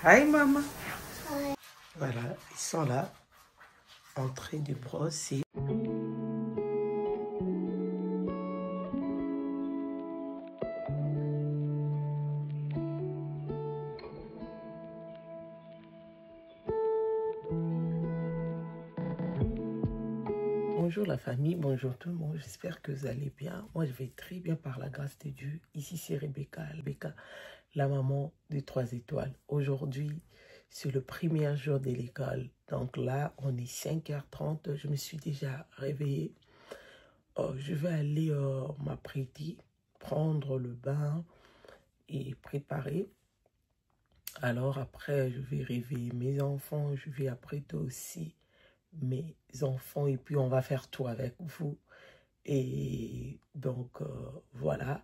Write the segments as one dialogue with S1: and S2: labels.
S1: Hi maman.
S2: Hi.
S1: Voilà, ils sont là, en train de brosser. Bonjour la famille, bonjour tout le monde, j'espère que vous allez bien. Moi je vais très bien par la grâce de Dieu. Ici c'est Rebecca, la maman des 3 étoiles. Aujourd'hui c'est le premier jour de l'école, donc là on est 5h30, je me suis déjà réveillée. Je vais aller m'apprêter, prendre le bain et préparer. Alors après je vais réveiller mes enfants, je vais apprêter aussi mes enfants et puis on va faire tout avec vous. Et donc voilà,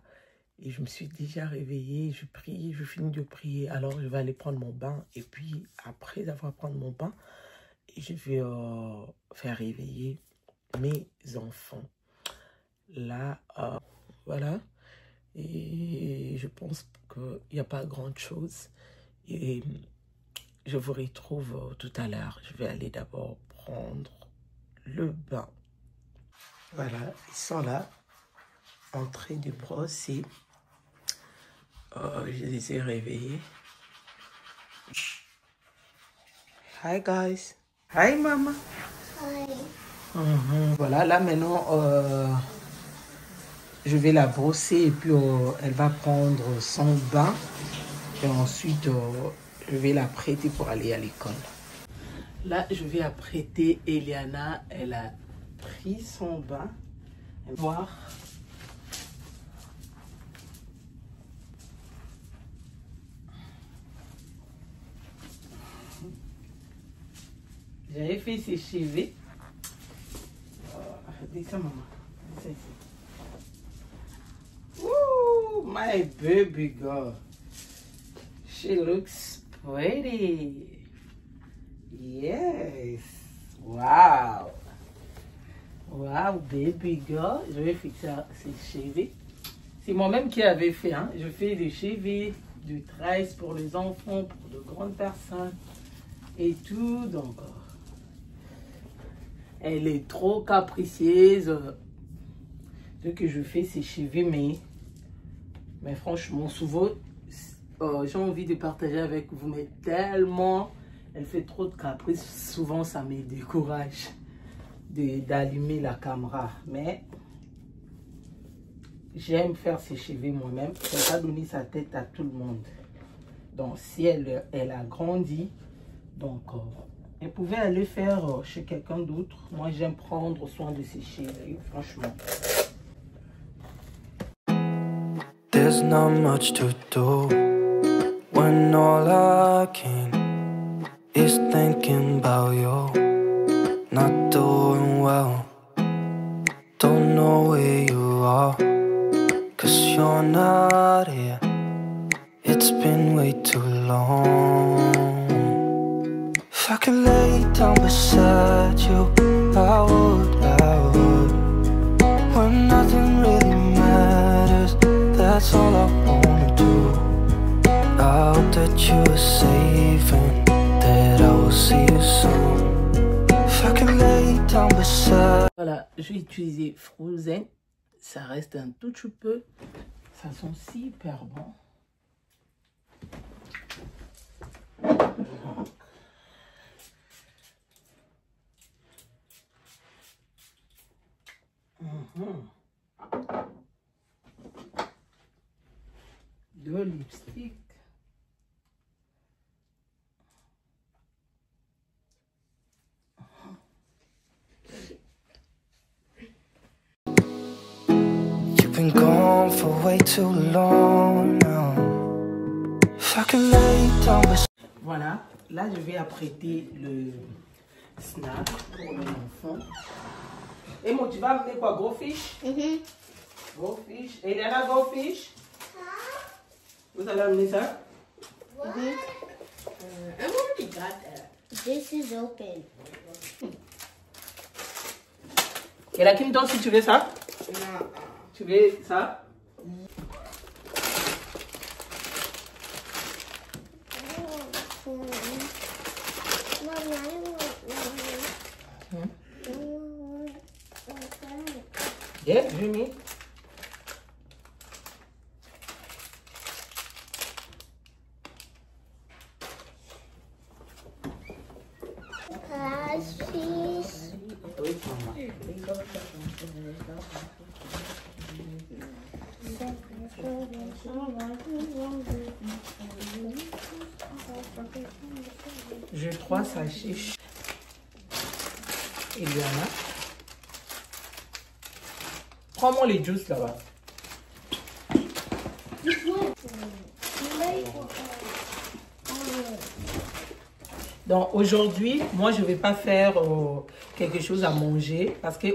S1: et je me suis déjà réveillée, je prie, je finis de prier, alors je vais aller prendre mon bain et puis après avoir pris mon bain, je vais faire réveiller mes enfants. Là, voilà, et je pense qu'il n'y a pas grand chose et je vous retrouve tout à l'heure. Je vais aller d'abord prendre le bain. Voilà, ils sont là, en train de brosser. Je les ai réveillés. Hi guys. Hi maman.
S2: Hi.
S1: Voilà, là maintenant, je vais la brosser et puis elle va prendre son bain. Et ensuite, je vais la prêter pour aller à l'école. Là, je vais apprêter Eliana. Elle a pris son bain. Voir. J'avais fait ses cheveux. Dis ça, maman. Dis ça ici. Ooh, my baby girl. She looks pretty. Yes. Wow. Wow, baby girl. Je vais fixer ses cheveux. C'est moi-même qui avais fait. Hein? Je fais des cheveux, du tresse pour les enfants, pour de grandes personnes et tout. Donc, elle est trop capricieuse. Dès que je fais ses cheveux, mais franchement, souvent, j'ai envie de partager avec vous, mais tellement elle fait trop de caprices, souvent ça me décourage d'allumer la caméra. Mais j'aime faire ses cheveux moi-même. Je ne vais pas donner sa tête à tout le monde. Donc si elle a grandi, donc elle pouvait aller faire chez quelqu'un d'autre. Moi j'aime prendre soin de ses cheveux, franchement.
S3: There's not much to do when all I can is thinking about you. Not doing well, don't know where you are, 'cause you're not here. It's been way too long. If I could lay down beside you, I would. When nothing really matters, that's all I wanna do. I hope that you are safe and that I will see you soon. If I can lay down beside.
S1: Voilà, je vais utiliser Frozen. Ça reste un tout petit peu. Ça sent super bon. De lipstick.
S3: You've been gone for way too long now. If I can lay down beside.
S1: Voilà, là je vais apprêter le snack pour les enfants. Et moi, tu vas amener quoi? Go fish? Go fish. Et Eliana, go fish? Vous allez amener ça?
S2: I've already got that. This is open.
S1: Et la Kim, si tu veux ça?
S2: No.
S1: Tu veux ça? Yeah, j'ai mis. J'ai 3 sachets. Il y en a. Prends-moi les juices là-bas. Donc aujourd'hui, moi je ne vais pas faire quelque chose à manger parce que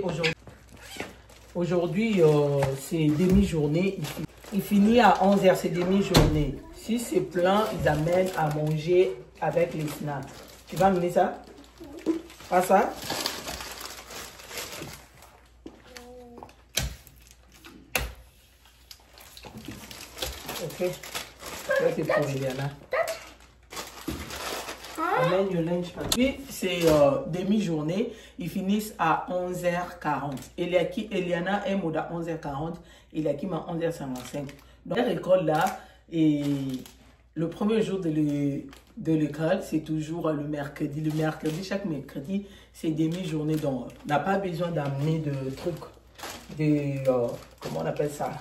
S1: aujourd'hui c'est demi-journée. Il finit à 11h, c'est demi-journée. Si c'est plein, ils amènent à manger avec les snacks. Tu vas amener ça? Pas ça? Ok. Ça c'est pour Eliana. Amène le lunch. Puis c'est demi-journée. Ils finissent à 11h40. Eliana est mode à 11h40. Eliakim à 11h55. Donc l'école là, et le premier jour de l'école, c'est toujours le mercredi. Le mercredi, chaque mercredi, c'est demi-journée. Donc on n'a pas besoin d'amener de trucs, comment on appelle ça?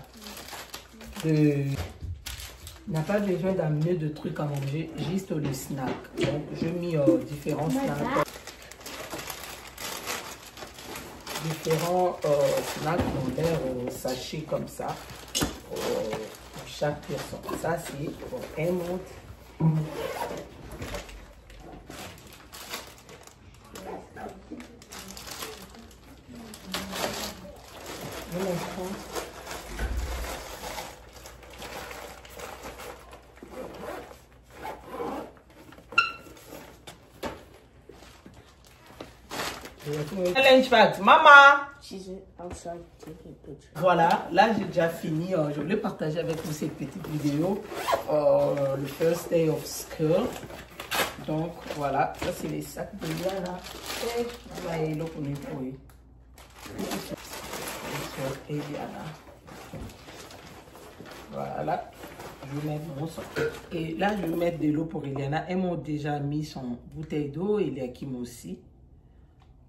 S1: N'a pas besoin d'amener de trucs à manger, juste le snack. Donc, j'ai mis différents snacks. Différents snacks dans leur sachet comme ça. Pour chaque personne. Ça, c'est pour un monte. Lunch bag, maman. Voilà, là j'ai déjà fini. Je voulais partager avec vous cette petite vidéo. Le first day of school. Donc voilà, ça c'est les sacs de Liana. Voilà, je vais mettre mon sang. Et là je vais mettre de l'eau pour Eliana. Elles m'ont déjà mis son bouteille d'eau. Eliakim aussi.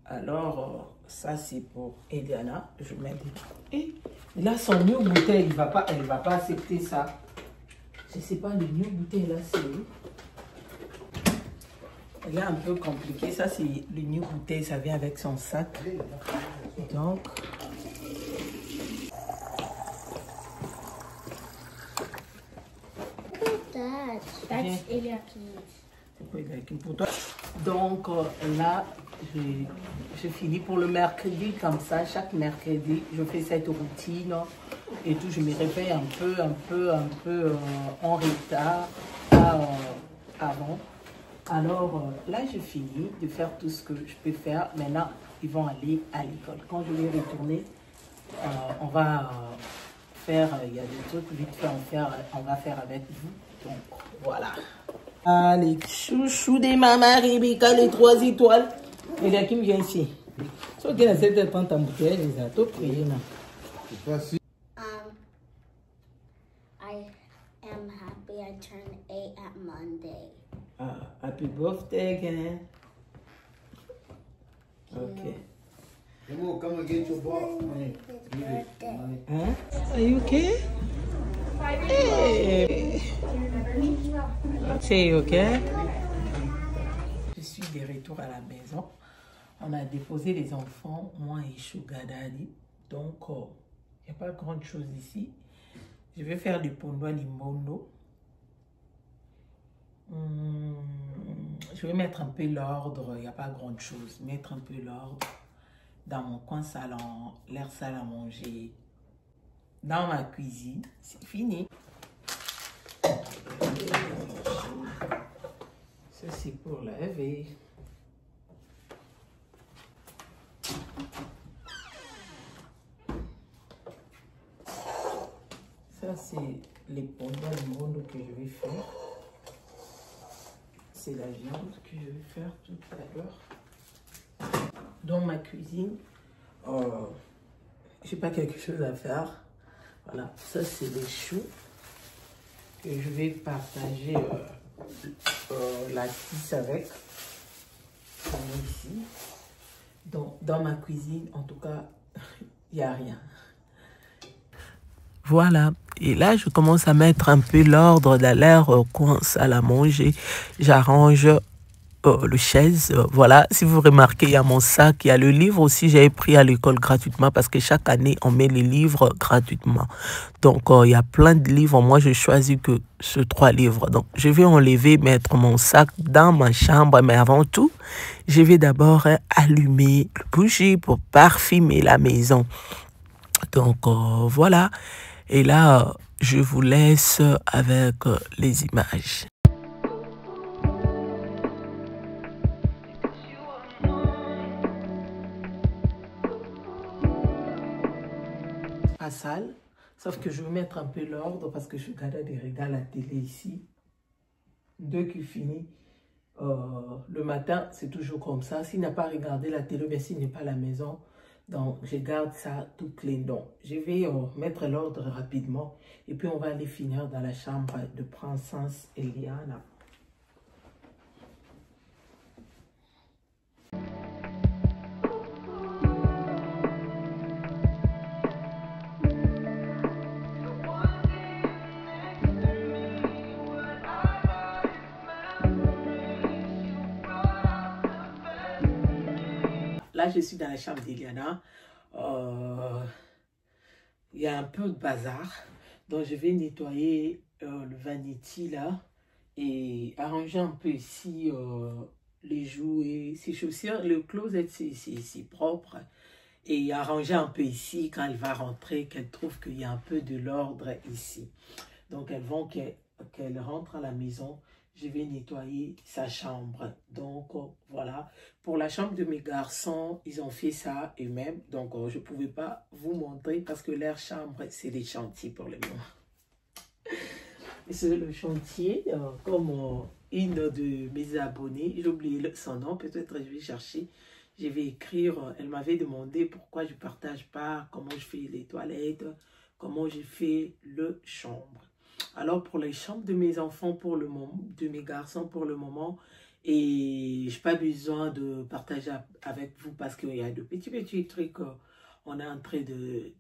S1: Alors, ça c'est pour Eliana. Je mets des... Et là, son new bouteille, elle va pas accepter ça. Je sais pas, le new bouteille là, c'est... Elle est un peu compliquée. Ça, c'est le new bouteille, ça vient avec son sac. Donc...
S2: That's Eliakim.
S1: Pour toi. Donc là, je finis pour le mercredi comme ça. Chaque mercredi, je fais cette routine et tout. Je me réveille un peu en retard avant. Alors là, je finis de faire tout ce que je peux faire. Maintenant, ils vont aller à l'école. Quand je vais retourner, on va faire, il y a des trucs vite fait, on va faire avec vous. Donc voilà. Les chouchous des mamans Rebecca, les 3 étoiles. Et là, qui me vient ici. So, tu as cette attente en bouteille, les a tout prié.
S2: I am happy I turned 8 at Monday.
S1: Happy birthday again. Okay.
S4: Come and get your ball.
S1: Huh? Are you okay? Hey. C'est ok. Je suis de retour à la maison. On a déposé les enfants, moi et Sugar Daddy. Donc, il n'y a pas grande chose ici. Je vais faire du pondo limondo. Je vais mettre un peu l'ordre. Il n'y a pas grande chose. Mettre un peu l'ordre dans mon coin salon, l'air salle à manger. Dans ma cuisine, c'est fini. Ça c'est pour laver. Ça c'est les pondo limondo que je vais faire. C'est la viande que je vais faire tout à l'heure. Dans ma cuisine, j'ai pas quelque chose à faire. Voilà, ça c'est les choux. Et je vais partager la tisse avec. Comme ici. Donc, dans ma cuisine, en tout cas, il n'y a rien. Voilà. Et là, je commence à mettre un peu l'ordre d'aller coin salle à manger. J'arrange le chaise. Voilà. Si vous remarquez, il y a mon sac. Il y a le livre aussi. J'avais pris à l'école gratuitement parce que chaque année, on met les livres gratuitement. Donc, il y a plein de livres. Moi, je choisis que ce 3 livres. Donc, je vais enlever, mettre mon sac dans ma chambre. Mais avant tout, je vais d'abord allumer le bougie pour parfumer la maison. Donc, voilà. Et là, je vous laisse avec les images. Pas sale, sauf que je vais mettre un peu l'ordre parce que je regarde des regards à la télé ici. Dès qu'il finit le matin, c'est toujours comme ça. S'il n'a pas regardé la télé, mais s'il n'est pas à la maison, donc je garde ça tout clean. Donc je vais mettre l'ordre rapidement et puis on va aller finir dans la chambre de Princesse Eliana. Là, je suis dans la chambre d'Eliana. Il y a un peu de bazar. Donc, je vais nettoyer le vanity là. Et arranger un peu ici les jouets, ses chaussures. Le closet, c'est propre. Et arranger un peu ici quand elle va rentrer, qu'elle trouve qu'il y a un peu de l'ordre ici. Donc, elles vont qu'elle rentre à la maison. Je vais nettoyer sa chambre. Donc, voilà. Pour la chambre de mes garçons, ils ont fait ça eux-mêmes. Donc, je ne pouvais pas vous montrer parce que leur chambre, c'est des chantiers pour le moment. C'est le chantier, comme une de mes abonnées. J'ai oublié son nom. Peut-être je vais chercher. Je vais écrire. Elle m'avait demandé pourquoi je ne partage pas, comment je fais les toilettes, comment je fais le chambre. Alors, pour les chambres de mes enfants, pour le moment, de mes garçons pour le moment, et je n'ai pas besoin de partager avec vous parce qu'il y a de petits trucs qu'on est en train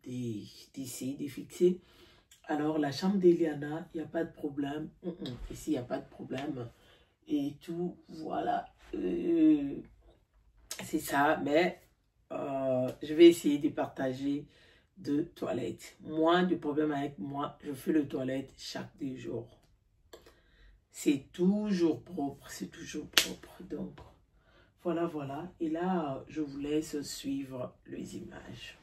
S1: d'essayer de fixer. Alors, la chambre d'Eliana, il n'y a pas de problème. Ici, il n'y a pas de problème. Et tout, voilà. C'est ça, mais je vais essayer de partager de toilettes. Moins de problèmes avec moi, je fais le toilette chaque 2 jours. C'est toujours propre, c'est toujours propre. Donc, voilà. Et là, je vous laisse suivre les images.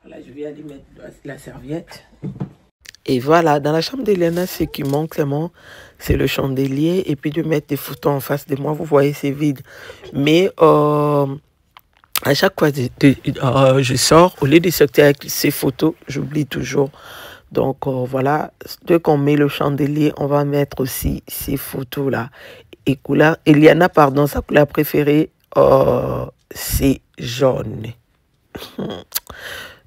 S1: Voilà, je vais aller mettre la serviette. Et voilà, dans la chambre d'Eliana, ce qui manque seulement, c'est le chandelier. Et puis de mettre des photos en face de moi. Vous voyez, c'est vide. Mais à chaque fois je sors, au lieu de sortir avec ces photos, j'oublie toujours. Donc voilà, dès qu'on met le chandelier, on va mettre aussi ces photos-là. Et couleur, Eliana, pardon, sa couleur préférée, c'est jaune.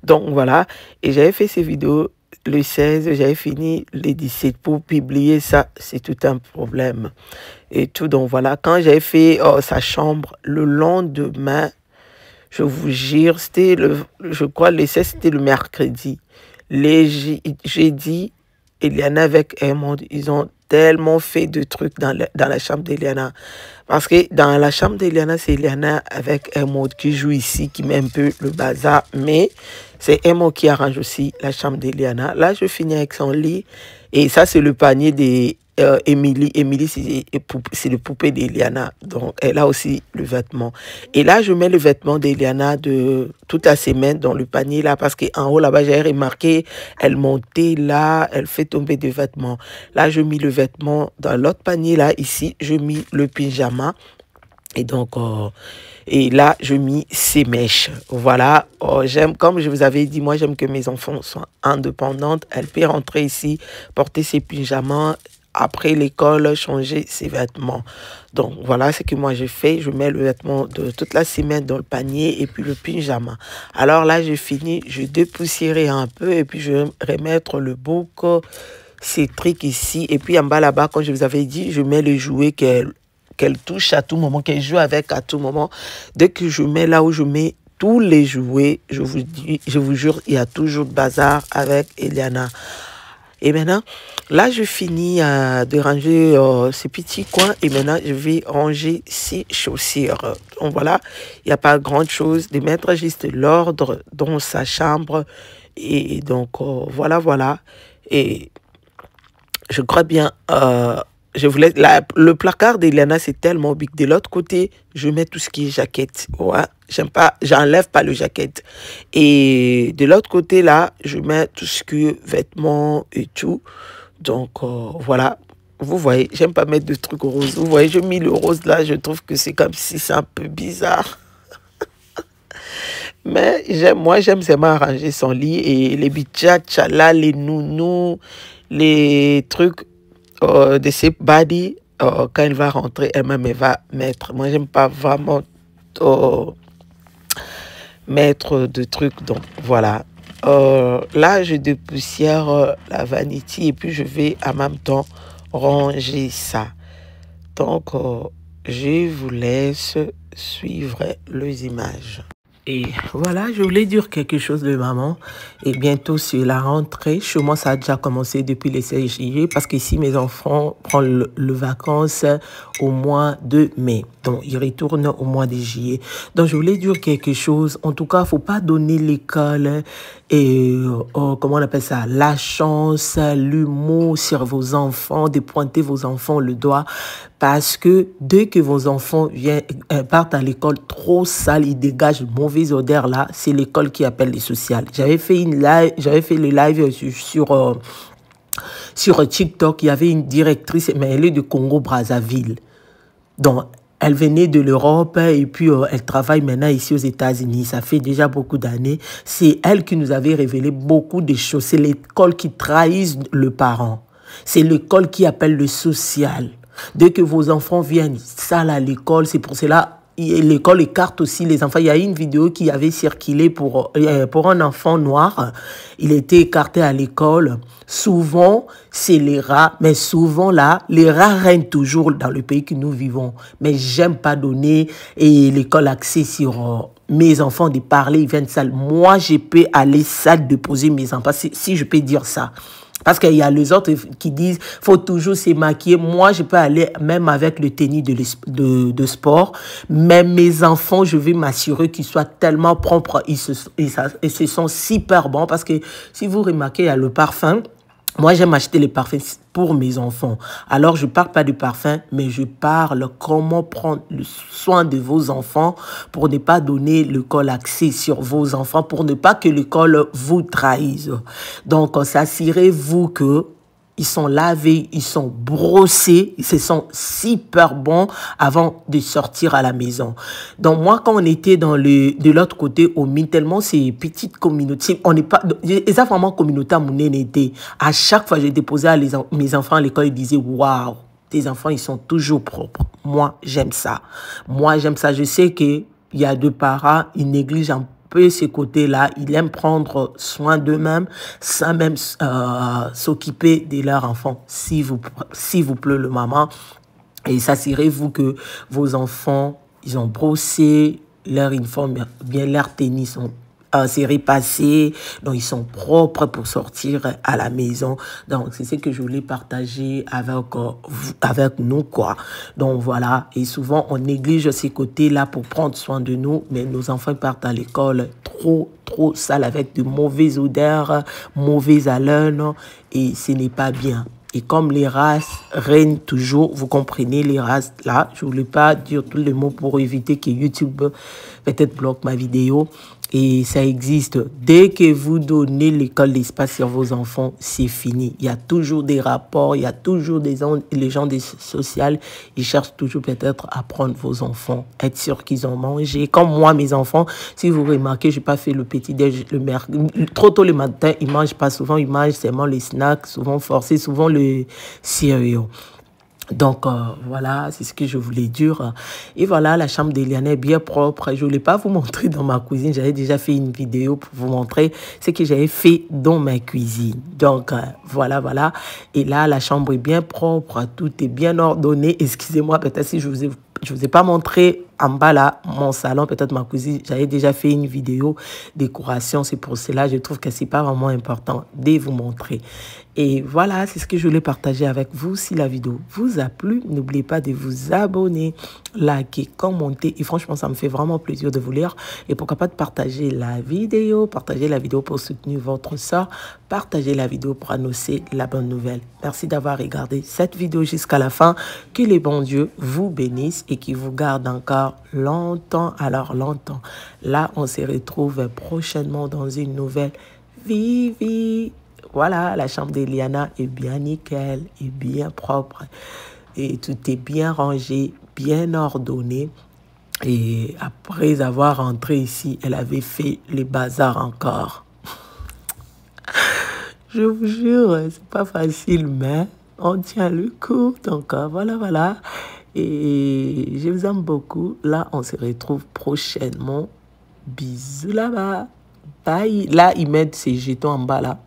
S1: Donc voilà, et j'avais fait ces vidéos le 16, j'avais fini les 17 pour publier ça, c'est tout un problème. Et tout, donc voilà, quand j'avais fait sa chambre, le lendemain, je vous jure, c'était je crois, le 16, c'était le mercredi. Les jeudi, Eliana avec Emerald, ils ont tellement fait de trucs dans la chambre d'Eliana. Parce que dans la chambre d'Eliana, c'est Eliana avec Emerald qui joue ici, qui met un peu le bazar. Mais c'est Emerald qui arrange aussi la chambre d'Eliana. Là, je finis avec son lit. Et ça, c'est le panier des Emily. Emily, c'est le poupée d'Eliana. Donc, elle a aussi le vêtement. Et là, je mets le vêtement d'Eliana de toute la semaine dans le panier là. Parce qu'en haut, là-bas, j'ai remarqué, elle montait là, elle fait tomber des vêtements. Là, je mets le vêtement dans l'autre panier là. Ici, je mets le pyjama. Et donc, et là, je mis ces mèches. Voilà, j'aime, comme je vous avais dit, moi, j'aime que mes enfants soient indépendantes. Elle peut rentrer ici, porter ses pyjamas, après l'école, changer ses vêtements. Donc, voilà ce que moi je fais. Je mets le vêtement de toute la semaine dans le panier et puis le pyjama. Alors là, j'ai fini, je dépoussiérai un peu et puis je vais remettre le bouc, ces trucs ici. Et puis en bas là-bas, comme je vous avais dit, je mets les jouets qu'elle touche à tout moment, qu'elle joue avec à tout moment. Dès que je mets là où je mets tous les jouets, je vous jure, il y a toujours de bazar avec Eliana. Et maintenant, là, je finis de ranger ces petits coins et maintenant, je vais ranger ces chaussures. Donc voilà, il n'y a pas grand-chose, de mettre juste l'ordre dans sa chambre. Et donc, voilà. Et je crois bien, je voulais, le placard d'Eliana, c'est tellement big. De l'autre côté, je mets tout ce qui est jaquette. Ouais, j'aime pas, j'enlève pas le jaquette. Et de l'autre côté, là, je mets tout ce qui est vêtements et tout. Donc, voilà. Vous voyez, j'aime pas mettre de trucs roses. Vous voyez, je mets le rose là, je trouve que c'est comme si c'est un peu bizarre. Mais moi, j'aime seulement arranger son lit et les bitchachas là, les nounous, les trucs de ses body, quand elle va rentrer, elle-même, elle va mettre. Moi, j'aime pas vraiment mettre de trucs. Donc, voilà. Là, je dépoussière la vanity et puis je vais en même temps ranger ça. Donc, je vous laisse suivre les images. Et voilà, je voulais dire quelque chose de maman. Et bientôt, c'est la rentrée. Chez moi, ça a déjà commencé depuis les 16 juillet parce qu'ici, mes enfants prennent le vacances au mois de mai. Donc, ils retournent au mois de juillet. Donc, je voulais dire quelque chose. En tout cas, il ne faut pas donner l'école et, comment on appelle ça, la chance, l'humour sur vos enfants, de pointer vos enfants le doigt. Parce que dès que vos enfants partent à l'école trop sale, ils dégagent une mauvaise odeur là, c'est l'école qui appelle les sociales. J'avais fait le live sur TikTok, il y avait une directrice, mais elle est de Congo-Brazzaville. Donc, elle venait de l'Europe et puis elle travaille maintenant ici aux États-Unis. Ça fait déjà beaucoup d'années. C'est elle qui nous avait révélé beaucoup de choses. C'est l'école qui trahit le parent. C'est l'école qui appelle le social. Dès que vos enfants viennent sales à l'école, c'est pour cela l'école écarte aussi les enfants. Il y a une vidéo qui avait circulé pour un enfant noir. Il était écarté à l'école. Souvent, c'est les rats. Mais souvent, là, les rats règnent toujours dans le pays que nous vivons. Mais j'aime pas donner l'école accès sur mes enfants de parler. Ils viennent sales. Moi, je peux aller sale déposer mes enfants, si je peux dire ça. Parce qu'il y a les autres qui disent « faut toujours se maquiller ». Moi, je peux aller même avec le tennis de sport. Mais mes enfants, je vais m'assurer qu'ils soient tellement propres. Ils se sont super bons. Parce que si vous remarquez, il y a le parfum. Moi, j'aime acheter les parfums pour mes enfants. Alors, je ne parle pas de parfum, mais je parle comment prendre le soin de vos enfants pour ne pas donner l'école accès sur vos enfants, pour ne pas que l'école vous trahisse. Donc, assurez-vous que ils sont lavés, ils sont brossés, ils se sont super bons avant de sortir à la maison. Donc moi, quand on était de l'autre côté au mine, tellement ces petites communautés, on n'est pas, les enfants vraiment communauté à mon était. À chaque fois, j'ai déposé mes enfants à l'école, ils disaient waouh, tes enfants, ils sont toujours propres. Moi, j'aime ça. Moi, j'aime ça. Je sais que il y a deux parents, ils négligent un peu ces côtés-là, ils aiment prendre soin d'eux-mêmes sans même s'occuper de leur enfant, s'il vous plaît le maman. Et s'assurez-vous que vos enfants, ils ont brossé leur uniforme, bien leur tennis sont c'est repassé, donc ils sont propres pour sortir à la maison. Donc c'est ce que je voulais partager avec nous quoi. Donc voilà, et souvent on néglige ces côtés-là pour prendre soin de nous, mais nos enfants partent à l'école trop sales avec de mauvaises odeurs, mauvaises haleines, et ce n'est pas bien. Et comme les races règnent toujours, vous comprenez les races là, je ne voulais pas dire tous les mots pour éviter que YouTube peut-être bloque ma vidéo. Et ça existe. Dès que vous donnez l'école d'espace sur vos enfants, c'est fini. Il y a toujours des rapports, il y a toujours les gens des sociales. Ils cherchent toujours peut-être à prendre vos enfants, être sûr qu'ils ont mangé. Comme moi, mes enfants, si vous remarquez, je n'ai pas fait le petit-déj trop tôt le matin. Ils ne mangent pas souvent, ils mangent seulement les snacks, souvent forcés, souvent le céréal. Donc, voilà, c'est ce que je voulais dire. Et voilà, la chambre d'Eliana est bien propre. Je ne voulais pas vous montrer dans ma cuisine. J'avais déjà fait une vidéo pour vous montrer ce que j'avais fait dans ma cuisine. Donc, voilà, voilà. Et là, la chambre est bien propre. Tout est bien ordonné. Excusez-moi, peut-être si je vous ai pas montré en bas là, mon salon, peut-être ma cuisine. J'avais déjà fait une vidéo décoration. C'est pour cela, je trouve que c'est pas vraiment important de vous montrer. Et voilà, c'est ce que je voulais partager avec vous. Si la vidéo vous a plu, n'oubliez pas de vous abonner, liker, commenter. Et franchement, ça me fait vraiment plaisir de vous lire. Et pourquoi pas de partager la vidéo pour soutenir votre soeur. Partagez la vidéo pour annoncer la bonne nouvelle. Merci d'avoir regardé cette vidéo jusqu'à la fin. Que les bons dieux vous bénissent et qui vous gardent encore longtemps. Alors longtemps. Là, on se retrouve prochainement dans une nouvelle Vivi. Voilà, la chambre d'Eliana est bien nickel, est bien propre. Et tout est bien rangé, bien ordonné. Et après avoir rentré ici, elle avait fait les bazars encore. Je vous jure, c'est pas facile, mais on tient le coup. Donc voilà, voilà. Et je vous aime beaucoup. Là, on se retrouve prochainement. Bisous là-bas. Bye. Là, ils mettent ces jetons en bas là.